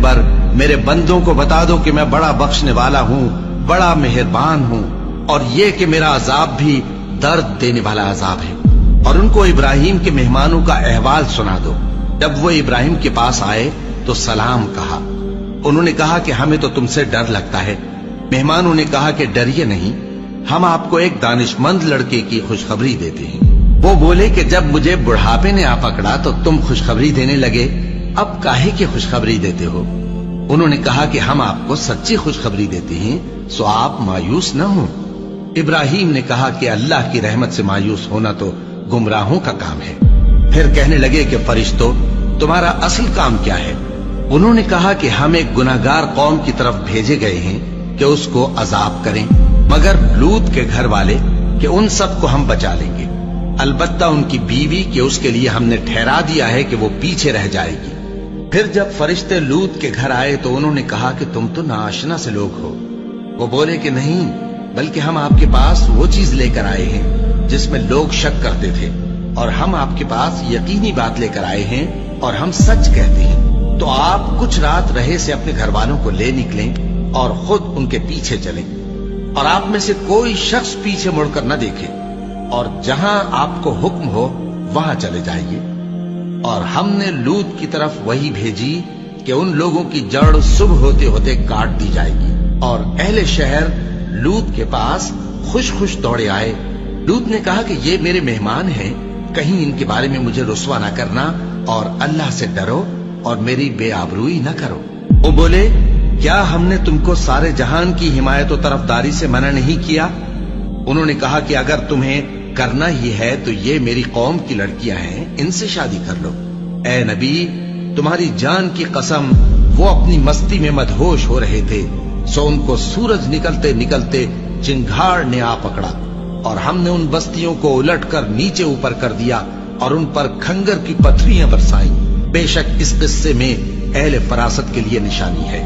पैगंबर, मेरे बंदों को बता दो कि मैं बड़ा बख्शने वाला हूँ, बड़ा मेहरबान हूँ, और ये कि मेरा अजाब भी दर्द देने वाला अजाब है। और उनको इब्राहिम के मेहमानों का अहवाल सुना दो। जब वो इब्राहिम के पास आए तो सलाम कहा। उन्होंने कहा कि हमें तो तुमसे डर लगता है। मेहमानों ने कहा कि डरिए नहीं, हम आपको एक दानिशमंद लड़के की खुशखबरी देते हैं। वो बोले कि जब मुझे बुढ़ापे ने आ पकड़ा तो तुम खुशखबरी देने लगे, अब काहे की खुशखबरी देते हो? उन्होंने कहा कि हम आपको सच्ची खुशखबरी देते हैं, सो आप मायूस न हो। इब्राहिम ने कहा कि अल्लाह की रहमत से मायूस होना तो गुमराहों का काम है। फिर कहने लगे कि फरिश्तों, तुम्हारा असल काम क्या है? उन्होंने कहा कि हम एक गुनाहगार कौम की तरफ भेजे गए हैं कि उसको अजाब करें, मगर लूत के घर वाले कि उन सबको हम बचा लेंगे, अलबत्ता उनकी बीवी कि उसके लिए हमने ठहरा दिया है कि वो पीछे रह जाएगी। फिर जब फरिश्ते लूत के घर आए तो उन्होंने कहा कि तुम तो नाआशना से लोग हो। वो बोले कि नहीं, बल्कि हम आपके पास वो चीज लेकर आए हैं जिसमें लोग शक करते थे, और हम आपके पास यकीनी बात लेकर आए हैं और हम सच कहते हैं। तो आप कुछ रात रहे से अपने घर वालों को ले निकलें और खुद उनके पीछे चलें, और आप में से कोई शख्स पीछे मुड़कर न देखे, और जहां आपको हुक्म हो वहां चले जाइए। और हमने लूत की तरफ वही भेजी कि उन लोगों की जड़ सुबह होते होते काट दी जाएगी। और अहले शहर लूत के पास खुश खुश दौड़े आए। लूत ने कहा कि ये मेरे मेहमान हैं, कहीं इनके बारे में मुझे रुस्वा न करना, और अल्लाह से डरो और मेरी बेआबरूई न करो। वो बोले, क्या हमने तुमको सारे जहान की हिमायत और तरफदारी से मना नहीं किया? उन्होंने कहा कि अगर तुम्हें करना ही है तो ये मेरी कौम की लड़कियां हैं, इनसे शादी कर लो। ए नबी, तुम्हारी जान की कसम, वो अपनी मस्ती में मदहोश हो रहे थे, सो उनको सूरज निकलते निकलते चिंगार ने आ पकड़ा, और हमने उन बस्तियों को उलटकर नीचे ऊपर कर दिया और उन पर खंगर की पथरियां बरसाई। बेशक इस किस्से में अहले फरासत के लिए निशानी है।